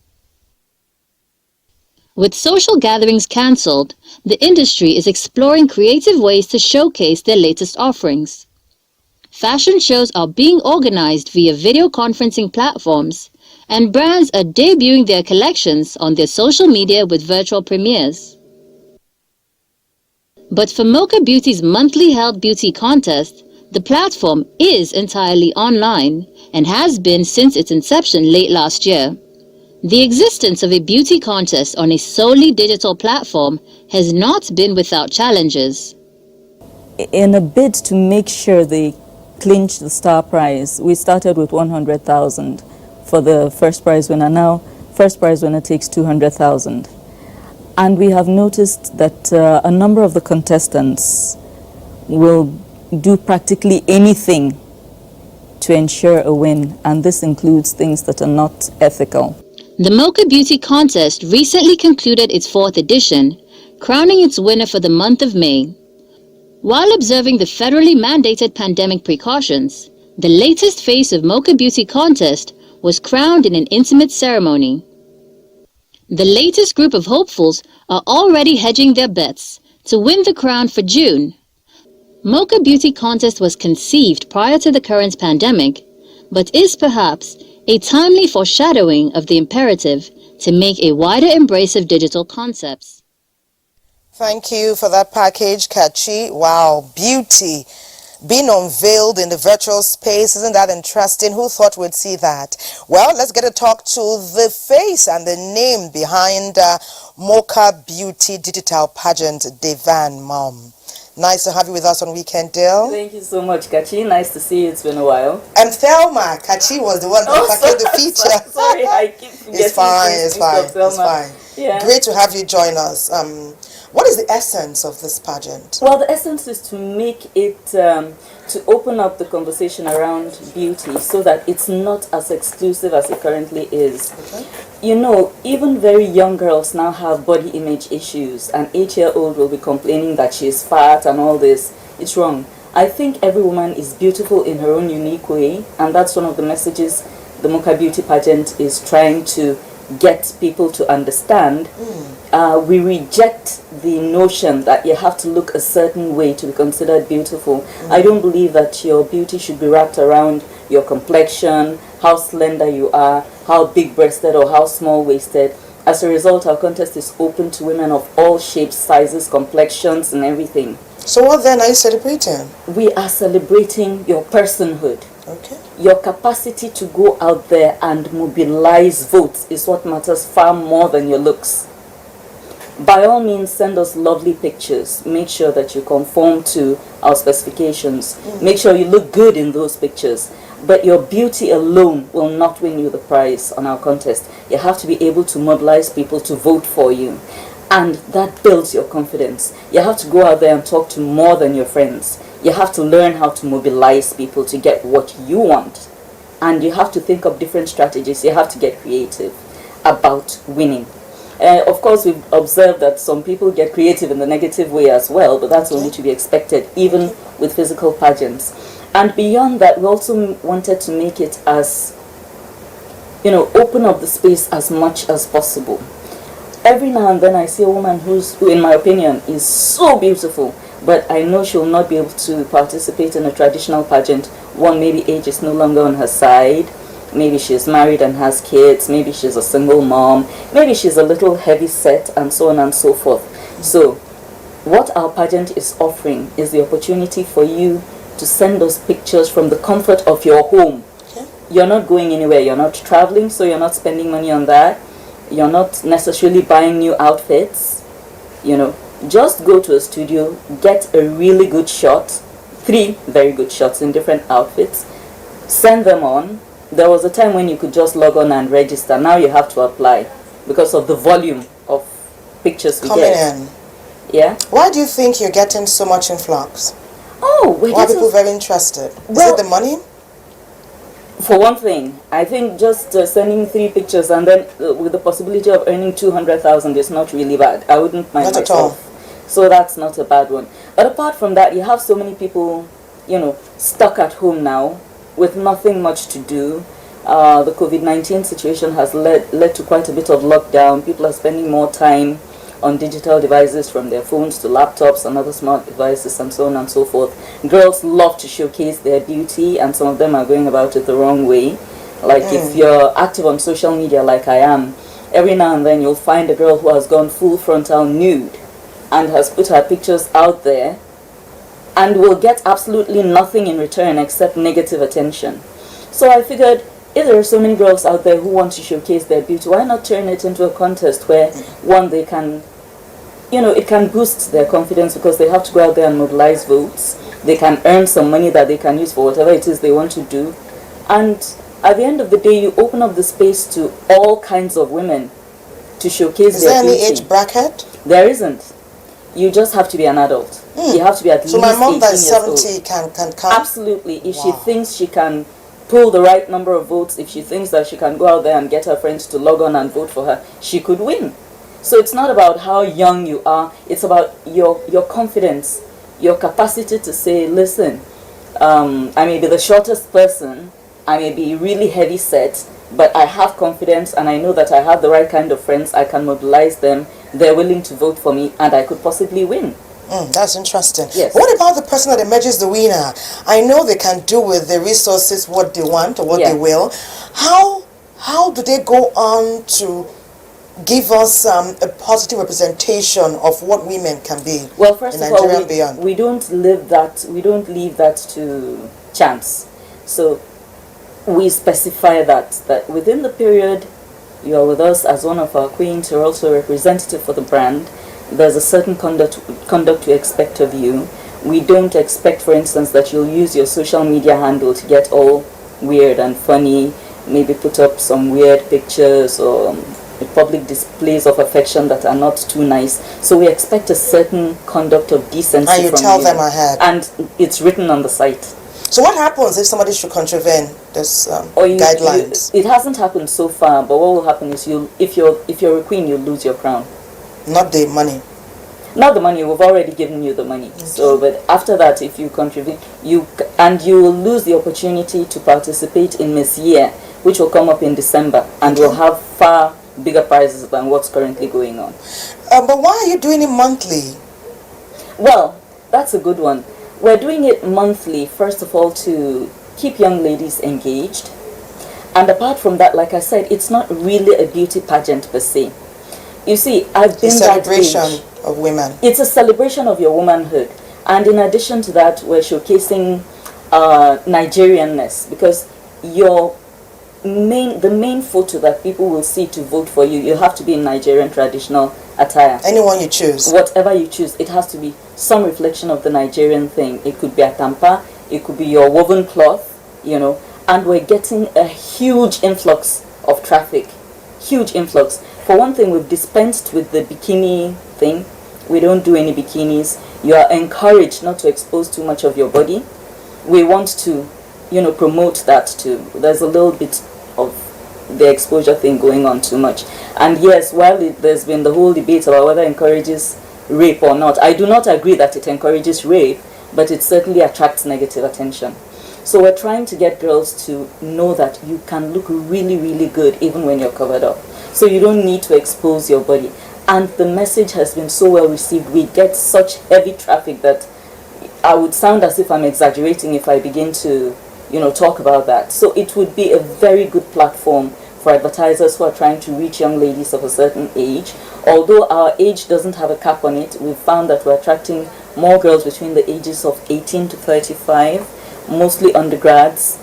With social gatherings cancelled, the industry is exploring creative ways to showcase their latest offerings. Fashion shows are being organized via video conferencing platforms, and brands are debuting their collections on their social media with virtual premieres. But for Mocha Beauty's monthly held beauty contest, the platform is entirely online and has been since its inception late last year. The existence of a beauty contest on a solely digital platform has not been without challenges. In a bid to make sure they clinch the star prize, we started with 100,000 for the first prize winner. Now, first prize winner takes 200,000. And we have noticed that a number of the contestants will do practically anything to ensure a win, and this includes things that are not ethical. The Mocha Beauty Contest recently concluded its 4th edition, crowning its winner for the month of May. While observing the federally mandated pandemic precautions, the latest face of Mocha Beauty Contest was crowned in an intimate ceremony. The latest group of hopefuls are already hedging their bets to win the crown for June. Mocha Beauty Contest was conceived prior to the current pandemic, but is perhaps a timely foreshadowing of the imperative to make a wider embrace of digital concepts. Thank you for that package, Kachi. Wow, beauty being unveiled in the virtual space. Isn't that interesting? Who thought we'd see that? Well, let's get to talk to the face and the name behind Mocha Beauty Digital Pageant, Devan Mom. Nice to have you with us on Weekend Deal. Thank you so much, Kachi. Nice to see you. It's been a while. And Thelma, Kachi was the one that packaged the feature. Sorry, I keep forgetting. It's fine. Yeah. Great to have you join us. What is the essence of this pageant? Well, the essence is to make it, to open up the conversation around beauty so that it's not as exclusive as it currently is. Okay. You know, even very young girls now have body image issues. An 8-year-old will be complaining that she's fat and all this. It's wrong. I think every woman is beautiful in her own unique way, and that's one of the messages the Mocha Beauty Pageant is trying to get people to understand. We reject the notion that you have to look a certain way to be considered beautiful. I don't believe that your beauty should be wrapped around your complexion, how slender you are, how big-breasted or how small-waisted. As a result, our contest is open to women of all shapes, sizes, complexions, and everything. So what then are you celebrating? We are celebrating your personhood. Okay. Your capacity to go out there and mobilize votes is what matters far more than your looks. by all means send us lovely pictures. Make sure that you conform to our specifications. Make sure you look good in those pictures. But your beauty alone will not win you the prize on our contest. You have to be able to mobilize people to vote for you. And that builds your confidence. You have to go out there and talk to more than your friends. You have to learn how to mobilize people to get what you want. And you have to think of different strategies. You have to get creative about winning. Of course, we've observed that some people get creative in the negative way as well, but that's only to be expected, even with physical pageants. And beyond that, we also wanted to make it as, open up the space as much as possible. Every now and then I see a woman who, in my opinion, is so beautiful, but I know she'll not be able to participate in a traditional pageant. One, maybe age is no longer on her side. Maybe she's married and has kids. Maybe she's a single mom. Maybe she's a little heavy set, and so on and so forth. So what our pageant is offering is the opportunity for you to send those pictures from the comfort of your home. Okay. You're not going anywhere. You're not traveling, so you're not spending money on that. You're not necessarily buying new outfits. Just go to a studio, get a really good shot, 3 very good shots in different outfits, send them on. There was a time when you could just log on and register. Now you have to apply because of the volume of pictures we get. Coming in. Yeah. Why do you think you're getting so much influx? Why are people very interested? Is it the money? For one thing, I think just sending 3 pictures and then with the possibility of earning 200,000 is not really bad. I wouldn't mind myself. Not at all. So that's not a bad one. But apart from that, you have so many people, stuck at home now with nothing much to do. The COVID-19 situation has led to quite a bit of lockdown. People are spending more time on digital devices, from their phones to laptops and other smart devices and so on and so forth. Girls love to showcase their beauty, and some of them are going about it the wrong way. Like if you're active on social media like I am, every now and then you'll find a girl who has gone full frontal nude and has put her pictures out there and will get absolutely nothing in return except negative attention. So I figured, if there are so many girls out there who want to showcase their beauty, why not turn it into a contest where, one, they can, it can boost their confidence because they have to go out there and mobilize votes. They can earn some money that they can use for whatever it is they want to do. And at the end of the day, you open up the space to all kinds of women to showcase their beauty. Is there any age bracket? There isn't. You just have to be an adult. You have to be at least 18 years old. So my mom that's 70 can come? Absolutely. If she thinks she can pull the right number of votes, if she thinks that she can go out there and get her friends to log on and vote for her, she could win. So it's not about how young you are, it's about your confidence, your capacity to say, listen, I may be the shortest person, I may be really heavy set, but I have confidence and I know that I have the right kind of friends, I can mobilize them, they're willing to vote for me, and I could possibly win. That's interesting. Yes. What about the person that emerges the winner? I know they can do with the resources what they want or what they will. How do they go on to give us a positive representation of what women can be? Well, first of all, we don't leave that to chance. So we specify that within the period you are with us as one of our queens, you're also a representative for the brand. There's a certain conduct we expect of you. We don't expect, for instance, that you'll use your social media handle to get all weird and funny, maybe put up some weird pictures or public displays of affection that are not too nice. So we expect a certain conduct of decency from you. And you tell them ahead. And it's written on the site. So what happens if somebody should contravene this guidelines? It hasn't happened so far, but what will happen is if you're a queen, you'll lose your crown. Not the money. Not the money. We've already given you the money. Okay. So, but after that, if you contribute, you will lose the opportunity to participate in Miss Year, which will come up in December, and will have far bigger prizes than what's currently going on. But why are you doing it monthly? Well, that's a good one. We're doing it monthly, first of all, to keep young ladies engaged, and apart from that, like I said, it's not really a beauty pageant per se. You see, I've been that age. Celebration of women. It's a celebration of your womanhood. And in addition to that, we're showcasing Nigerianness, because your the main photo that people will see to vote for you, you have to be in Nigerian traditional attire. Anyone you choose. Whatever you choose, it has to be some reflection of the Nigerian thing. It could be a tampa, it could be your woven cloth, you know, and we're getting a huge influx of traffic. Huge influx. For one thing, we've dispensed with the bikini thing. We don't do any bikinis. You are encouraged not to expose too much of your body. We want to, you know, promote that too. There's a little bit of the exposure thing going on too much. And yes, while there's been the whole debate about whether it encourages rape or not, I do not agree that it encourages rape, but it certainly attracts negative attention. So we're trying to get girls to know that you can look really, really good even when you're covered up. So you don't need to expose your body. And the message has been so well received. We get such heavy traffic that I would sound as if I'm exaggerating if I begin to, you know, talk about that. So it would be a very good platform for advertisers who are trying to reach young ladies of a certain age. Although our age doesn't have a cap on it, we've found that we're attracting more girls between the ages of 18 to 35, mostly undergrads,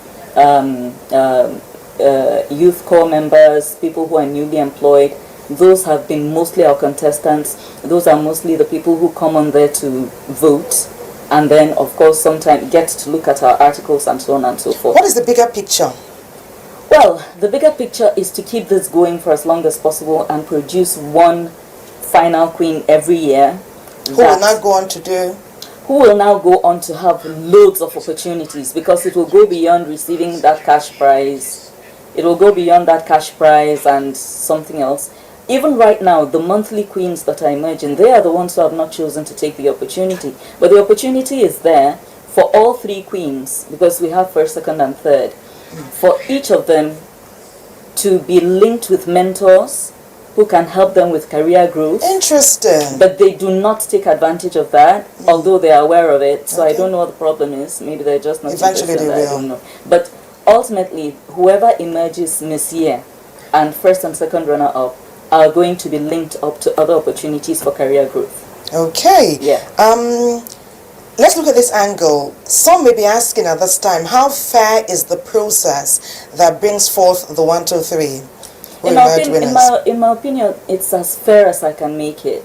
youth corps members, people who are newly employed. Those have been mostly our contestants. Those are mostly the people who come on there to vote, and then of course sometimes get to look at our articles and so on and so forth. What is the bigger picture? Well, the bigger picture is to keep this going for as long as possible and produce one final queen every year. Who will now go on to do? Who will now go on to have loads of opportunities, because it will go beyond receiving that cash prize. It will go beyond that cash prize and something else. Even right now, the monthly queens that are emerging, they are the ones who have not chosen to take the opportunity. But the opportunity is there for all three queens, because we have first, second, and third, for each of them to be linked with mentors who can help them with career growth. Interesting. But they do not take advantage of that, although they are aware of it. So I don't know what the problem is. Maybe they're just not Eventually interested. they will. I don't know. But ultimately, whoever emerges Miss Year and first and second runner-up are going to be linked up to other opportunities for career growth. Okay. Yeah. Let's look at this angle. Some may be asking at this time, how fair is the process that brings forth the 1, 2, 3? In my opinion, it's as fair as I can make it.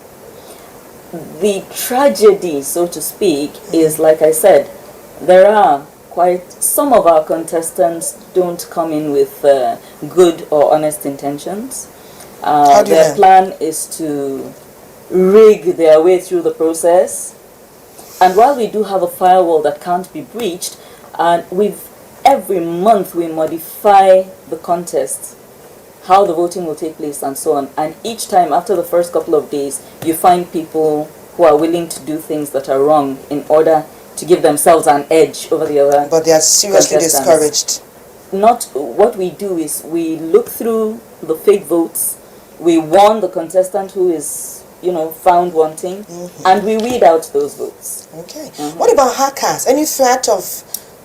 The tragedy, so to speak, is, like I said, there are some of our contestants don't come in with good or honest intentions. Their plan is to rig their way through the process. And while we do have a firewall that can't be breached, every month we modify the contest, how the voting will take place and so on. And each time, after the first couple of days, you find people who are willing to do things that are wrong in order to give themselves an edge over the other. But they are seriously discouraged. What we do is we look through the fake votes, we warn the contestant who is, found wanting, and we weed out those votes. Okay. What about hackers? Any threat of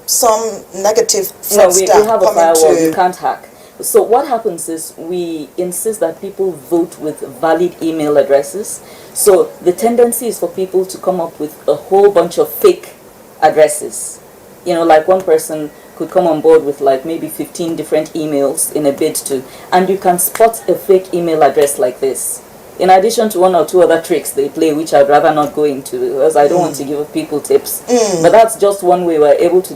some negative No, we have a firewall, you can't hack. So what happens is we insist that people vote with valid email addresses. So the tendency is for people to come up with a whole bunch of fake addresses. Like one person could come on board with like maybe 15 different emails in a bid to, and you can spot a fake email address like this. In addition to one or two other tricks they play, which I'd rather not go into because I don't want to give people tips. But that's just one way we're able to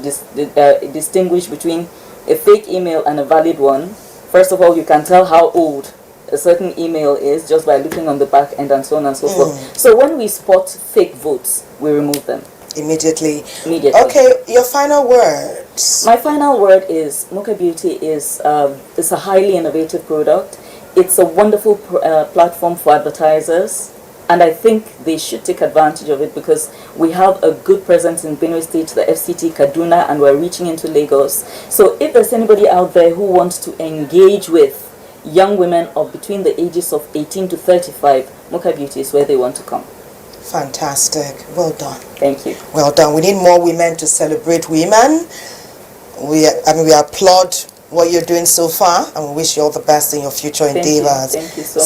distinguish between a fake email and a valid one. First of all, you can tell how old a certain email is just by looking on the back end and so on and so forth. So when we spot fake votes, we remove them. Immediately. Okay, your final words. My final word is Mocha Beauty is a highly innovative product. It's a wonderful platform for advertisers, and I think they should take advantage of it because we have a good presence in Benue State, the FCT, Kaduna, and we're reaching into Lagos. So if there's anybody out there who wants to engage with young women of between the ages of 18 to 35, Mocha Beauty is where they want to come. Fantastic. Well done. Thank you. Well done. We need more women to celebrate women. We applaud what you're doing so far, and we wish you all the best in your future endeavors. Thank you so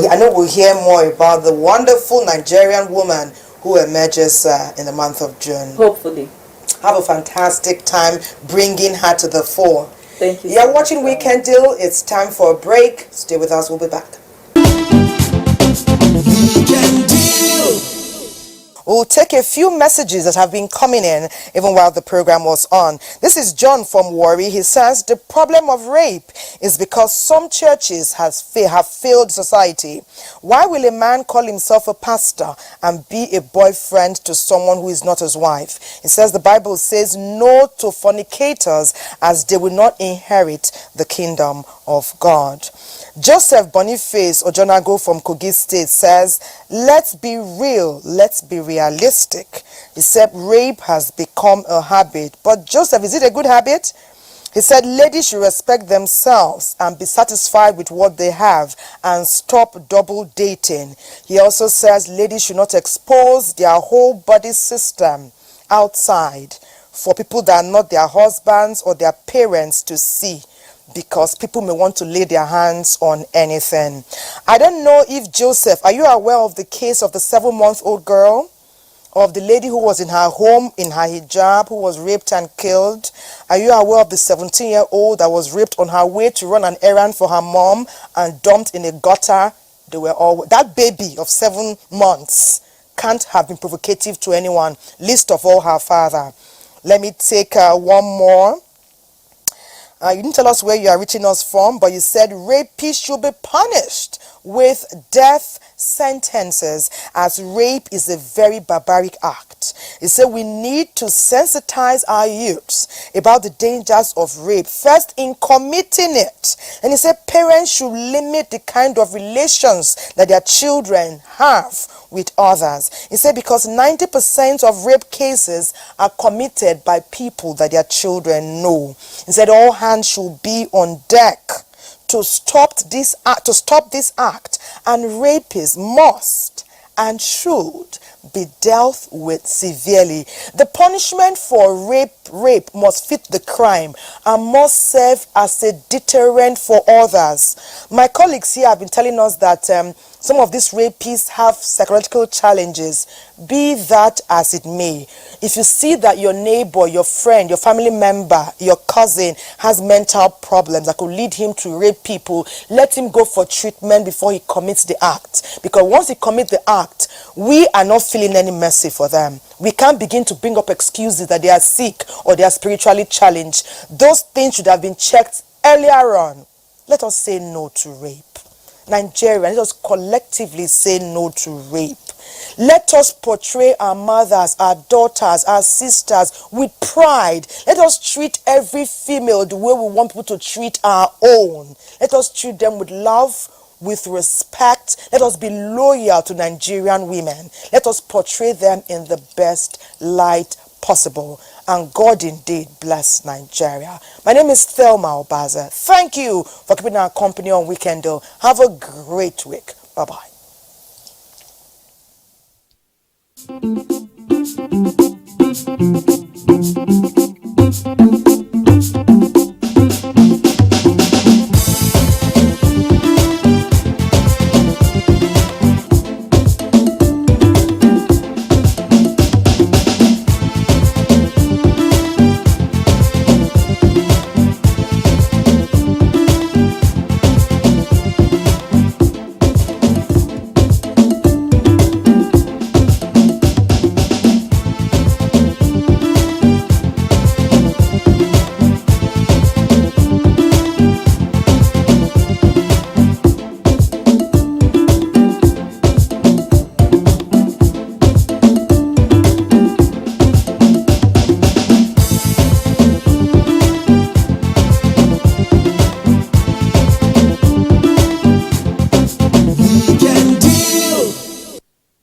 much. I know we'll hear more about the wonderful Nigerian woman who emerges in the month of June. Hopefully. Have a fantastic time bringing her to the fore. Thank you. You're watching Weekend Deal. It's time for a break. Stay with us. We'll be back. We'll take a few messages that have been coming in even while the program was on. This is John from Warri. He says the problem of rape is because some churches have failed society. Why will a man call himself a pastor and be a boyfriend to someone who is not his wife? He says the Bible says no to fornicators as they will not inherit the kingdom of God. Joseph Boniface Ojonago from Kogi State says, let's be real, let's be realistic. He said rape has become a habit. But Joseph, is it a good habit? He said ladies should respect themselves and be satisfied with what they have and stop double dating. He also says ladies should not expose their whole body system outside for people that are not their husbands or their parents to see, because people may want to lay their hands on anything. I don't know if Joseph, are you aware of the case of the 7-month-old girl? Of the lady who was in her home in her hijab, who was raped and killed? Are you aware of the 17-year-old that was raped on her way to run an errand for her mom and dumped in a gutter? They were all, that baby of 7 months can't have been provocative to anyone, least of all her father. Let me take one more. You didn't tell us where you are reaching us from, but you said rapists should be punished with death sentences, as rape is a very barbaric act. You said we need to sensitize our youths about the dangers of rape, first in committing it. And he said parents should limit the kind of relations that their children have with others. He said because 90% of rape cases are committed by people that their children know. He said all hands should be on deck to stop this act, and rapists must and should be dealt with severely. The punishment for rape must fit the crime and must serve as a deterrent for others. My colleagues here have been telling us that some of these rapists have psychological challenges. Be that as it may, if you see that your neighbor, your friend, your family member, your cousin has mental problems that could lead him to rape people, let him go for treatment before he commits the act. Because once he commits the act, we are not feeling any mercy for them. We can't begin to bring up excuses that they are sick or they are spiritually challenged. Those things should have been checked earlier on. Let us say no to rape. Nigerians, let us collectively say no to rape. Let us portray our mothers, our daughters, our sisters with pride. Let us treat every female the way we want people to treat our own. Let us treat them with love, with respect. Let us be loyal to Nigerian women. Let us portray them in the best light possible. And God indeed bless Nigeria. My name is Thelma Obaza. Thank you for keeping our company on Weekend Deal. Have a great week. Bye-bye. Thank you.